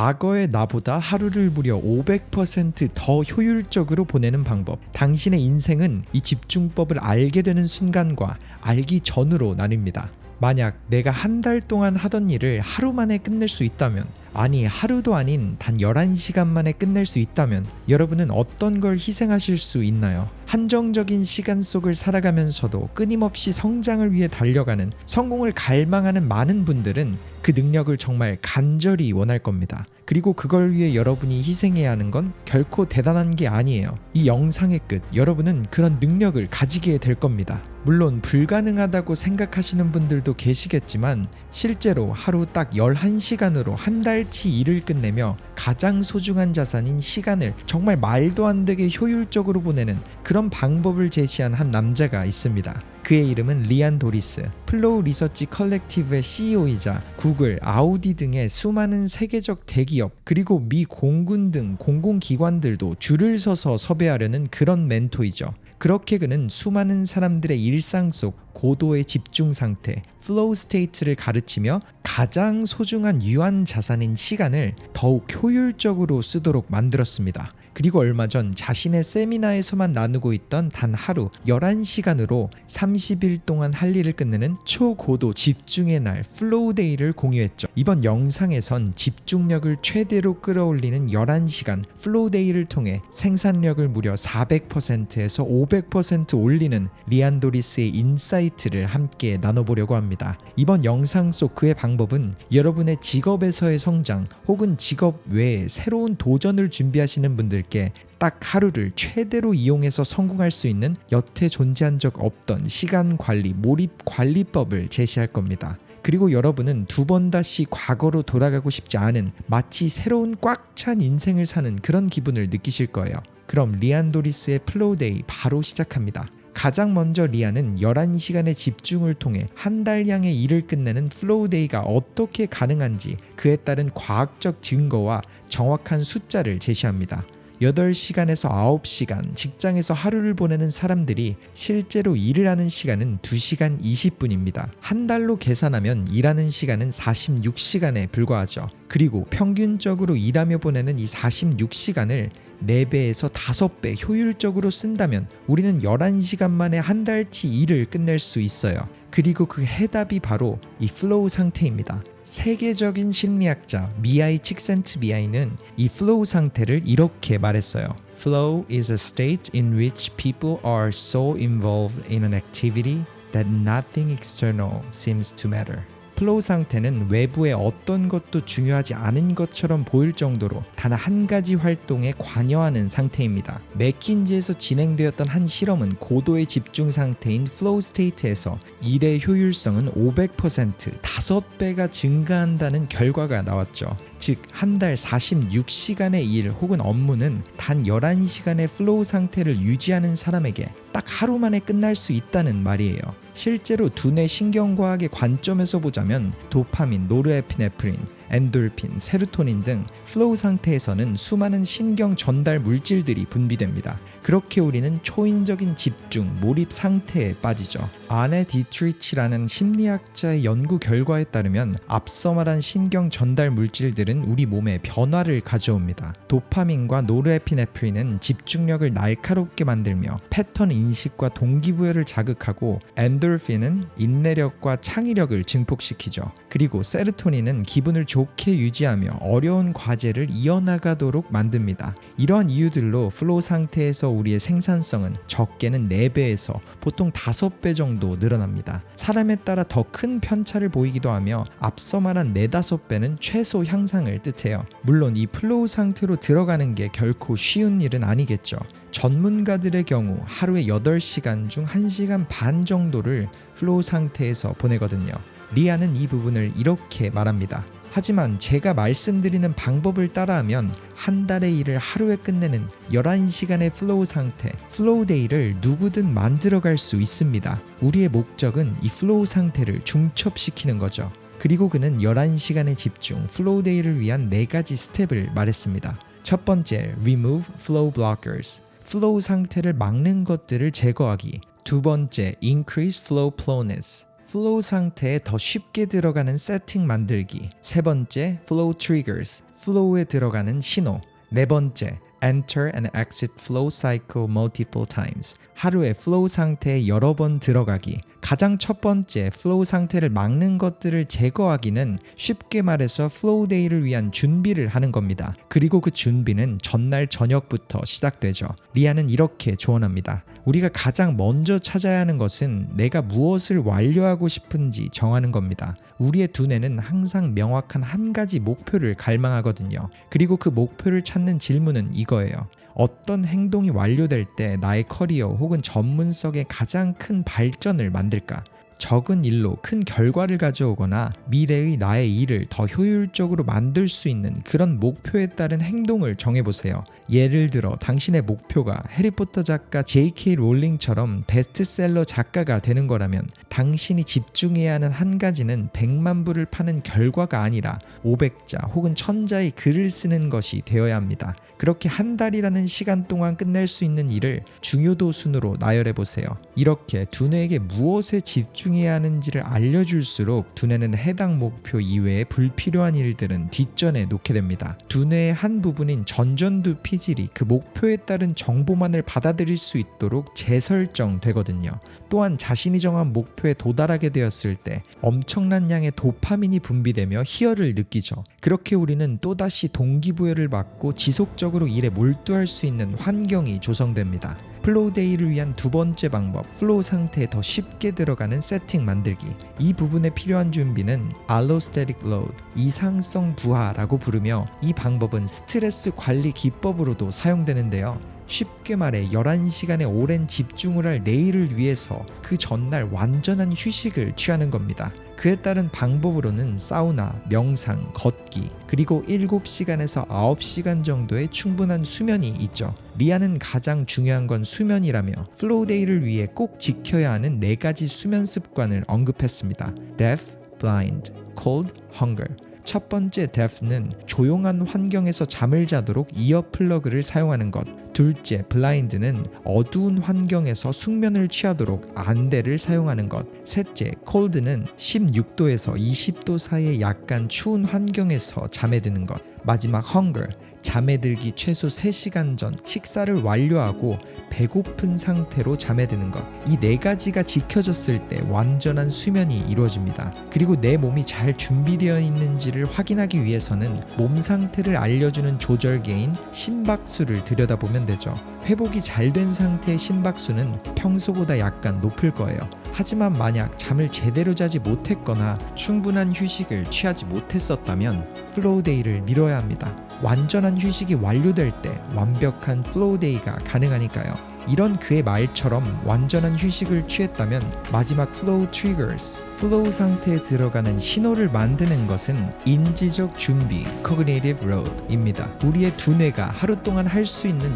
과거의 나보다 하루를 무려 500%더 효율적으로 보내는 방법. 당신의 인생은 이 집중법을 알게 되는 순간과 알기 전으로 나뉩니다. 만약 내가 한 달 동안 하던 일을 하루 만에 끝낼 수 있다면, 아니 하루도 아닌 단 11시간 만에 끝낼 수 있다면 여러분은 어떤 걸 희생하실 수 있나요? 한정적인 시간 속을 살아가면서도 끊임없이 성장을 위해 달려가는, 성공을 갈망하는 많은 분들은 그 능력을 정말 간절히 원할 겁니다. 그리고 그걸 위해 여러분이 희생해야 하는 건 결코 대단한 게 아니에요. 이 영상의 끝, 여러분은 그런 능력을 가지게 될 겁니다. 물론 불가능하다고 생각하시는 분들도 계시겠지만 실제로 하루 딱 11시간으로 한 달치 일을 끝내며 가장 소중한 자산인 시간을 정말 말도 안 되게 효율적으로 보내는 그런 방법을 제시한 한 남자가 있습니다. 그의 이름은 리안 도리스. 플로우 리서치 컬렉티브의 CEO이자 구글, 아우디 등의 수많은 세계적 대기업, 그리고 미 공군 등 공공기관들도 줄을 서서 섭외하려는 그런 멘토이죠. 그렇게 그는 수많은 사람들의 일상 속 고도의 집중 상태, 플로우 스테이트를 가르치며 가장 소중한 유한 자산인 시간을 더욱 효율적으로 쓰도록 만들었습니다. 그리고 얼마 전 자신의 세미나에서만 나누고 있던 단 하루 11시간으로 30일 동안 할 일을 끝내는 초고도 집중의 날 플로우 데이를 공유했죠. 이번 영상에선 집중력을 최대로 끌어올리는 11시간 플로우 데이를 통해 생산력을 무려 400%에서 500% 올리는 리안 도리스의 인사이트를 함께 나눠보려고 합니다. 이번 영상 속 그의 방법은 여러분의 직업에서의 성장 혹은 직업 외에 새로운 도전을 준비하시는 분들께 딱 하루를 최대로 이용해서 성공할 수 있는 여태 존재한 적 없던 시간 관리, 몰입 관리법을 제시할 겁니다. 그리고 여러분은 두 번 다시 과거로 돌아가고 싶지 않은, 마치 새로운 꽉 찬 인생을 사는 그런 기분을 느끼실 거예요. 그럼 리안 도리스의 플로우 데이 바로 시작합니다. 가장 먼저 리안은 11시간의 집중을 통해 한 달량의 일을 끝내는 플로우 데이가 어떻게 가능한지 그에 따른 과학적 증거와 정확한 숫자를 제시합니다. 8시간에서 9시간 직장에서 하루를 보내는 사람들이 실제로 일을 하는 시간은 2시간 20분입니다. 한 달로 계산하면 일하는 시간은 46시간에 불과하죠. 그리고 평균적으로 일하며 보내는 이 46시간을 4배에서 5배 효율적으로 쓴다면 우리는 11시간 만에 한 달치 일을 끝낼 수 있어요. 그리고 그 해답이 바로 이 플로우 상태입니다. 세계적인 심리학자 미하이 칙센트비아이는 이 플로우 상태를 이렇게 말했어요. Flow is a state in which people are so involved in an activity that nothing external seems to matter. 플로우 상태는 외부의 어떤 것도 중요하지 않은 것처럼 보일 정도로 단 한 가지 활동에 관여하는 상태입니다. 맥킨지에서 진행되었던 한 실험은 고도의 집중 상태인 플로우 스테이트에서 일의 효율성은 500%, 5배가 증가한다는 결과가 나왔죠. 즉, 한 달 46시간의 일 혹은 업무는 단 11시간의 플로우 상태를 유지하는 사람에게 딱 하루 만에 끝날 수 있다는 말이에요. 실제로 두뇌 신경과학의 관점에서 보자면 도파민, 노르에피네프린, 엔돌핀, 세로토닌 등 플로우 상태에서는 수많은 신경 전달 물질들이 분비됩니다. 그렇게 우리는 초인적인 집중, 몰입 상태에 빠지죠. 아네 디트리치라는 심리학자의 연구 결과에 따르면 앞서 말한 신경 전달 물질들은 우리 몸에 변화를 가져옵니다. 도파민과 노르에피네프린은 집중력을 날카롭게 만들며 패턴 인식과 동기부여를 자극하고, 엔돌핀은 인내력과 창의력을 증폭시키죠. 그리고 세로토닌은 기분을 좋게 유지하며 어려운 과제를 이어나가도록 만듭니다. 이러한 이유들로 플로우 상태에서 우리의 생산성은 적게는 4배에서 보통 5배 정도 늘어납니다. 사람에 따라 더 큰 편차를 보이기도 하며 앞서 말한 4-5배는 최소 향상을 뜻해요. 물론 이 플로우 상태로 들어가는 게 결코 쉬운 일은 아니겠죠. 전문가들의 경우 하루에 8시간 중 1시간 반 정도를 플로우 상태에서 보내거든요. 리안은 이 부분을 이렇게 말합니다. 하지만 제가 말씀드리는 방법을 따라하면 한 달의 일을 하루에 끝내는 11시간의 플로우 상태, 플로우 데이를 누구든 만들어갈 수 있습니다. 우리의 목적은 이 플로우 상태를 중첩시키는 거죠. 그리고 그는 11시간의 집중, 플로우 데이를 위한 4가지 스텝을 말했습니다. 첫 번째, remove flow blockers. 플로우 상태를 막는 것들을 제거하기. 두 번째, increase flow flowness. 플로우 상태에 더 쉽게 들어가는 세팅 만들기. 세 번째, flow triggers, 플로우에 들어가는 신호. 네 번째, enter and exit flow cycle multiple times. 하루에 flow 상태에 여러 번 들어가기. 가장 첫 번째 flow 상태를 막는 것들을 제거하기는 쉽게 말해서 flow day를 위한 준비를 하는 겁니다. 그리고 그 준비는 전날 저녁부터 시작되죠. 리아는 이렇게 조언합니다. 우리가 가장 먼저 찾아야 하는 것은 내가 무엇을 완료하고 싶은지 정하는 겁니다. 우리의 두뇌는 항상 명확한 한 가지 목표를 갈망하거든요. 그리고 그 목표를 찾는 질문은 이거예요. 어떤 행동이 완료될 때 나의 커리어 혹은 전문성에 가장 큰 발전을 만들까? 적은 일로 큰 결과를 가져오거나 미래의 나의 일을 더 효율적으로 만들 수 있는 그런 목표에 따른 행동을 정해보세요. 예를 들어 당신의 목표가 해리포터 작가 J.K. 롤링처럼 베스트셀러 작가가 되는 거라면 당신이 집중해야 하는 한 가지는 100만 부를 파는 결과가 아니라 500자 혹은 1000자의 글을 쓰는 것이 되어야 합니다. 그렇게 한 달이라는 시간 동안 끝낼 수 있는 일을 중요도 순으로 나열해보세요. 이렇게 두뇌에게 무엇에 집중해야 하는지를 알려줄수록 두뇌는 해당 목표 이외에 불필요한 일들은 뒷전에 놓게 됩니다. 두뇌의 한 부분인 전전두 피질이 그 목표에 따른 정보만을 받아들일 수 있도록 재설정되거든요. 또한 자신이 정한 목표에 도달하게 되었을 때 엄청난 양의 도파민이 분비되며 희열을 느끼죠. 그렇게 우리는 또다시 동기부여를 받고 지속적으로 일에 몰두할 수 있는 환경이 조성됩니다. 플로우 데이를 위한 두 번째 방법, 플로우 상태에 더 쉽게 들어가는 세팅 만들기. 이 부분에 필요한 준비는 알로스테틱 로드, 이상성 부하라고 부르며 이 방법은 스트레스 관리 기법으로도 사용되는데요. 쉽게 말해 11시간의 오랜 집중을 할 내일을 위해서 그 전날 완전한 휴식을 취하는 겁니다. 그에 따른 방법으로는 사우나, 명상, 걷기, 그리고 7시간에서 9시간 정도의 충분한 수면이 있죠. 리아는 가장 중요한 건 수면이라며 플로우 데이를 위해 꼭 지켜야 하는 4가지 수면 습관을 언급했습니다. deaf, blind, cold, hunger. 첫 번째 deaf는 조용한 환경에서 잠을 자도록 이어플러그를 사용하는 것. 둘째 blind는 어두운 환경에서 숙면을 취하도록 안대를 사용하는 것. 셋째 cold는 16도에서 20도 사이의 약간 추운 환경에서 잠에 드는 것. 마지막 hunger, 잠에 들기 최소 3시간 전 식사를 완료하고 배고픈 상태로 잠에 드는 것. 이 4가지가 지켜졌을 때 완전한 수면이 이루어집니다. 그리고 내 몸이 잘 준비되어 있는지를 확인하기 위해서는 몸 상태를 알려주는 조절계인 심박수를 들여다보면 되죠. 회복이 잘 된 상태의 심박수는 평소보다 약간 높을 거예요. 하지만 만약 잠을 제대로 자지 못했거나 충분한 휴식을 취하지 못했었다면 플로우 데이를 미뤄야 합니다. 완전한 휴식이 완료될 때 완벽한 플로우 데이가 가능하니까요. 이런 그의 말처럼 완전한 휴식을 취했다면 마지막 플로우 트리거스, 플로우 상태에 들어가는 신호를 만드는 것은 인지적 준비, cognitive load입니다. 우리의 두뇌가 하루 동안 할 수 있는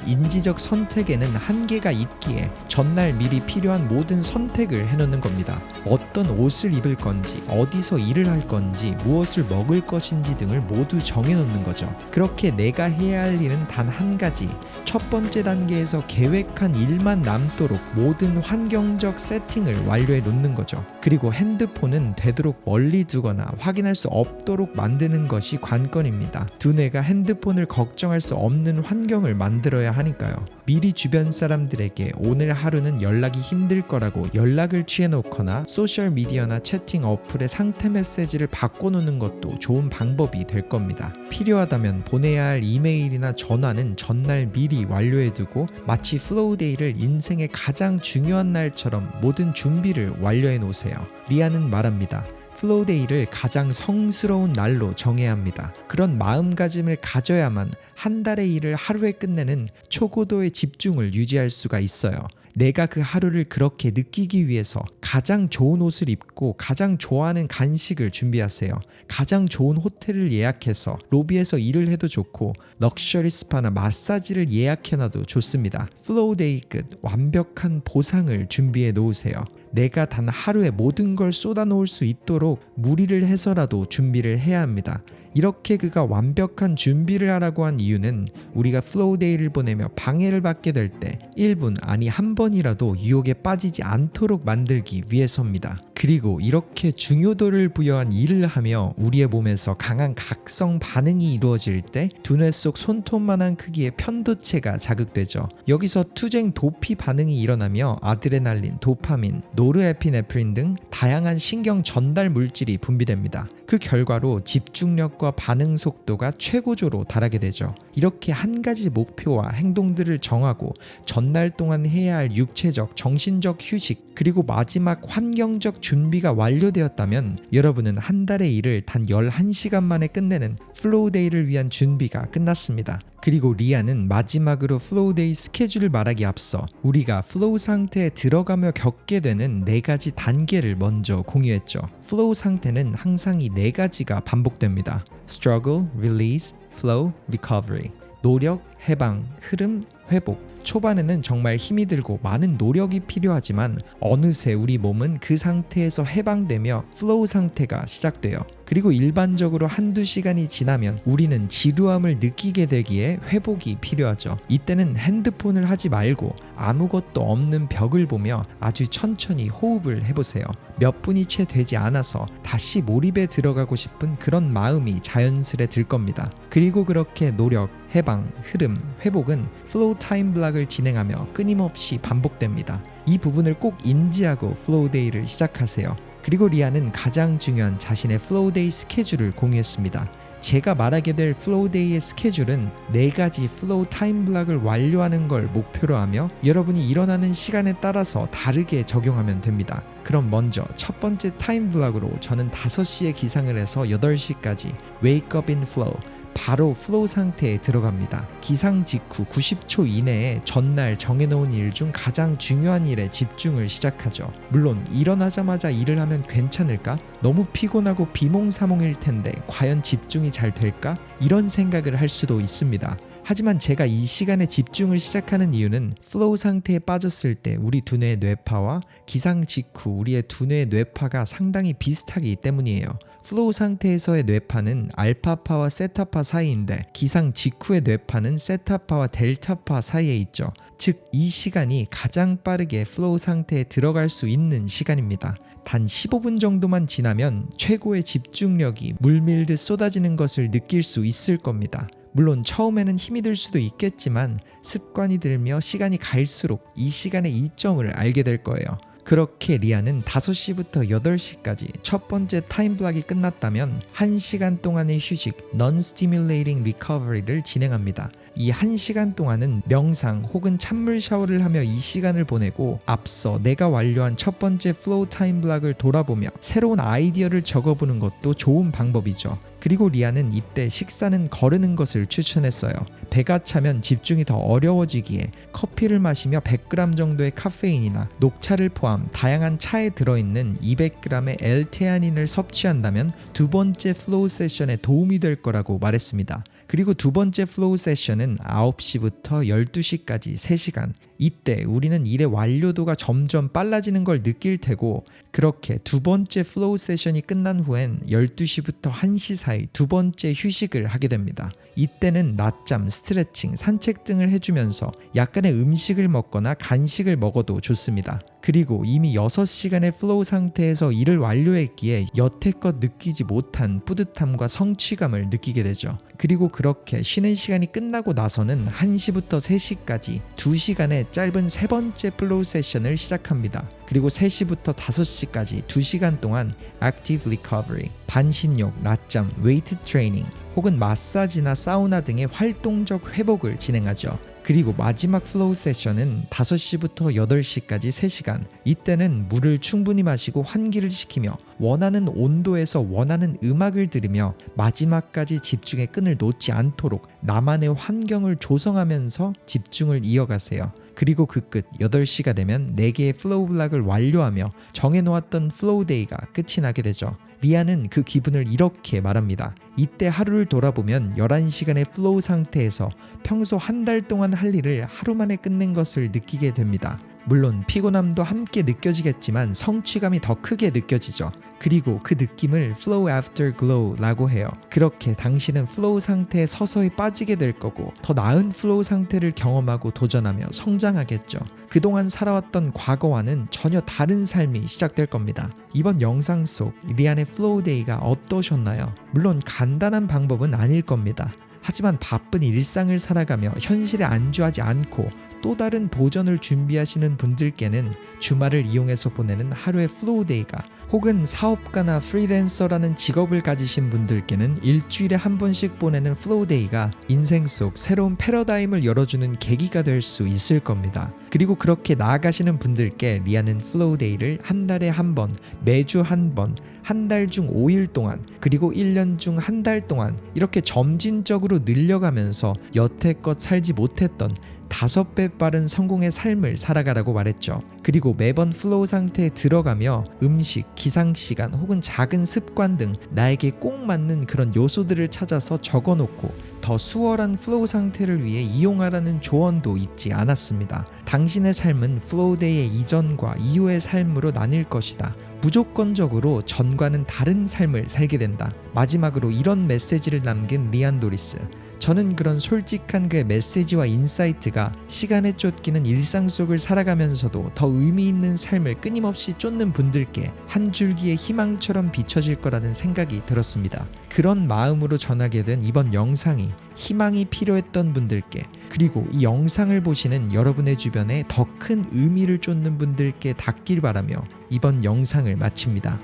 인지적 선택에는 한계가 있기에 전날 미리 필요한 모든 선택을 해놓는 겁니다. 어떤 옷을 입을 건지, 어디서 일을 할 건지, 무엇을 먹을 것인지 등을 모두 정해놓는 거죠. 그렇게 내가 해야 할 일은 단 한 가지, 첫 번째 단계에서 계획한 일만 남도록 모든 환경적 세팅을 완료해 놓는 거죠. 그리고 핸드폰은 되도록 멀리 두거나 확인할 수 없도록 만드는 것이 관건입니다. 두뇌가 핸드폰을 걱정할 수 없는 환경을 만들어야 하니까요. 미리 주변 사람들에게 오늘 하루는 연락이 힘들 거라고 연락을 취해놓거나 소셜미디어나 채팅 어플의 상태 메시지를 바꿔놓는 것도 좋은 방법이 될 겁니다. 필요하다면 보내야 할 이메일이나 전화는 전날 미리 완료해두고 마치 플로우 데이를 인생의 가장 중요한 날처럼 모든 준비를 완료해 놓으세요. 리아는 말합니다. 플로우 데이를 가장 성스러운 날로 정해야 합니다. 그런 마음가짐을 가져야만 한 달의 일을 하루에 끝내는 초고도의 집중을 유지할 수가 있어요. 내가 그 하루를 그렇게 느끼기 위해서 가장 좋은 옷을 입고 가장 좋아하는 간식을 준비하세요. 가장 좋은 호텔을 예약해서 로비에서 일을 해도 좋고 럭셔리 스파나 마사지를 예약해놔도 좋습니다. 플로우 데이 끝 완벽한 보상을 준비해 놓으세요. 내가 단 하루에 모든 걸 쏟아놓을 수 있도록 무리를 해서라도 준비를 해야 합니다. 이렇게 그가 완벽한 준비를 하라고 한 이유는 우리가 플로우데이를 보내며 방해를 받게 될 때 1분 아니 한 번이라도 유혹에 빠지지 않도록 만들기 위해서입니다. 그리고 이렇게 중요도를 부여한 일을 하며 우리의 몸에서 강한 각성 반응이 이루어질 때 두뇌 속 손톱만한 크기의 편도체가 자극되죠. 여기서 투쟁 도피 반응이 일어나며 아드레날린, 도파민, 노르에피네프린 등 다양한 신경 전달 물질이 분비됩니다. 그 결과로 집중력과 반응 속도가 최고조로 달하게 되죠. 이렇게 한 가지 목표와 행동들을 정하고 전날 동안 해야 할 육체적, 정신적 휴식 그리고 마지막 환경적 준비가 완료되었다면 여러분은 한 달의 일을 단 11시간 만에 끝내는 플로우데이를 위한 준비가 끝났습니다. 그리고 리아는 마지막으로 플로우데이 스케줄을 말하기 앞서 우리가 플로우 상태에 들어가며 겪게 되는 4가지 단계를 먼저 공유했죠. 플로우 상태는 항상 이 4가지가 반복됩니다. Struggle, Release, Flow, Recovery. 노력, 해방, 흐름, 회복. 초반에는 정말 힘이 들고 많은 노력이 필요하지만 어느새 우리 몸은 그 상태에서 해방되며 플로우 상태가 시작돼요. 그리고 일반적으로 한두 시간이 지나면 우리는 지루함을 느끼게 되기에 회복이 필요하죠. 이때는 핸드폰을 하지 말고 아무것도 없는 벽을 보며 아주 천천히 호흡을 해보세요. 몇 분이 채 되지 않아서 다시 몰입에 들어가고 싶은 그런 마음이 자연스레 들 겁니다. 그리고 그렇게 노력, 해방, 흐름, 회복은 플로우 타임 블락을 진행하며 끊임없이 반복됩니다. 이 부분을 꼭 인지하고 플로우데이를 시작하세요. 그리고 리아는 가장 중요한 자신의 플로우데이 스케줄을 공유했습니다. 제가 말하게 될 플로우데이의 스케줄은 4가지 플로우 타임 블락을 완료하는 걸 목표로 하며 여러분이 일어나는 시간에 따라서 다르게 적용하면 됩니다. 그럼 먼저 첫 번째 타임 블락으로 저는 5시에 기상을 해서 8시까지 Wake up in flow 바로 플로우 상태에 들어갑니다. 기상 직후 90초 이내에 전날 정해놓은 일 중 가장 중요한 일에 집중을 시작하죠. 물론 일어나자마자 일을 하면 괜찮을까? 너무 피곤하고 비몽사몽일 텐데 과연 집중이 잘 될까? 이런 생각을 할 수도 있습니다. 하지만 제가 이 시간에 집중을 시작하는 이유는 플로우 상태에 빠졌을 때 우리 두뇌의 뇌파와 기상 직후 우리의 두뇌의 뇌파가 상당히 비슷하기 때문이에요. 플로우 상태에서의 뇌파는 알파파와 세타파 사이인데 기상 직후의 뇌파는 세타파와 델타파 사이에 있죠. 즉 이 시간이 가장 빠르게 플로우 상태에 들어갈 수 있는 시간입니다. 단 15분 정도만 지나면 최고의 집중력이 물밀듯 쏟아지는 것을 느낄 수 있을 겁니다. 물론 처음에는 힘이 들 수도 있겠지만 습관이 들며 시간이 갈수록 이 시간의 이점을 알게 될 거예요. 그렇게 리아는 5시부터 8시까지 첫 번째 타임블락이 끝났다면 1시간 동안의 휴식 Non-Stimulating Recovery를 진행합니다. 이 1시간 동안은 명상 혹은 찬물 샤워를 하며 이 시간을 보내고 앞서 내가 완료한 첫 번째 플로우 타임블락을 돌아보며 새로운 아이디어를 적어보는 것도 좋은 방법이죠. 그리고 리아는 이때 식사는 거르는 것을 추천했어요. 배가 차면 집중이 더 어려워지기에 커피를 마시며 100g 정도의 카페인이나 녹차를 포함 다양한 차에 들어있는 200g의 L테아닌을 섭취한다면 두 번째 플로우 세션에 도움이 될 거라고 말했습니다. 그리고 두 번째 플로우 세션은 9시부터 12시까지 3시간. 이때 우리는 일의 완료도가 점점 빨라지는 걸 느낄 테고 그렇게 두 번째 플로우 세션이 끝난 후엔 12시부터 1시 사이 두 번째 휴식을 하게 됩니다. 이때는 낮잠, 스트레칭, 산책 등을 해주면서 약간의 음식을 먹거나 간식을 먹어도 좋습니다. 그리고 이미 6시간의 플로우 상태에서 일을 완료했기에 여태껏 느끼지 못한 뿌듯함과 성취감을 느끼게 되죠. 그리고 그렇게 쉬는 시간이 끝나고 나서는 1시부터 3시까지 2시간의 짧은 세 번째 플로우 세션을 시작합니다. 그리고 3시부터 5시까지 2시간 동안 Active Recovery, 반신욕, 낮잠, 웨이트 트레이닝 혹은 마사지나 사우나 등의 활동적 회복을 진행하죠. 그리고 마지막 플로우 세션은 5시부터 8시까지 3시간. 이때는 물을 충분히 마시고 환기를 시키며 원하는 온도에서 원하는 음악을 들으며 마지막까지 집중의 끈을 놓지 않도록 나만의 환경을 조성하면서 집중을 이어가세요. 그리고 그 끝 8시가 되면 4개의 플로우 블락을 완료하며 정해놓았던 플로우 데이가 끝이 나게 되죠. 리아는 그 기분을 이렇게 말합니다. 이때 하루를 돌아보면 11시간의 플로우 상태에서 평소 한 달 동안 할 일을 하루 만에 끝낸 것을 느끼게 됩니다. 물론 피곤함도 함께 느껴지겠지만 성취감이 더 크게 느껴지죠. 그리고 그 느낌을 flow after glow라고 해요. 그렇게 당신은 flow 상태에 서서히 빠지게 될 거고 더 나은 flow 상태를 경험하고 도전하며 성장하겠죠. 그동안 살아왔던 과거와는 전혀 다른 삶이 시작될 겁니다. 이번 영상 속 리안의 flow day가 어떠셨나요? 물론 간단한 방법은 아닐 겁니다. 하지만 바쁜 일상을 살아가며 현실에 안주하지 않고 또 다른 도전을 준비하시는 분들께는 주말을 이용해서 보내는 하루의 플로우 데이가, 혹은 사업가나 프리랜서라는 직업을 가지신 분들께는 일주일에 한 번씩 보내는 플로우 데이가 인생 속 새로운 패러다임을 열어주는 계기가 될 수 있을 겁니다. 그리고 그렇게 나아가시는 분들께 리안은 플로우 데이를 한 달에 한 번, 매주 한 번, 한 달 중 5일 동안, 그리고 1년 중 한 달 동안 이렇게 점진적으로 늘려가면서 여태껏 살지 못했던 5배 빠른 성공의 삶을 살아가라고 말했죠. 그리고 매번 플로우 상태에 들어가며 음식, 기상시간 혹은 작은 습관 등 나에게 꼭 맞는 그런 요소들을 찾아서 적어놓고 더 수월한 플로우 상태를 위해 이용하라는 조언도 잊지 않았습니다. 당신의 삶은 플로우 데이의 이전과 이후의 삶으로 나뉠 것이다. 무조건적으로 전과는 다른 삶을 살게 된다. 마지막으로 이런 메시지를 남긴 리안 도리스. 저는 그런 솔직한 그의 메시지와 인사이트가 시간에 쫓기는 일상 속을 살아가면서도 더 의미 있는 삶을 끊임없이 쫓는 분들께 한 줄기의 희망처럼 비춰질 거라는 생각이 들었습니다. 그런 마음으로 전하게 된 이번 영상이 희망이 필요했던 분들께, 그리고 이 영상을 보시는 여러분의 주변에 더 큰 의미를 쫓는 분들께 닿길 바라며 이번 영상을 마칩니다.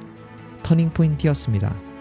터닝포인트였습니다.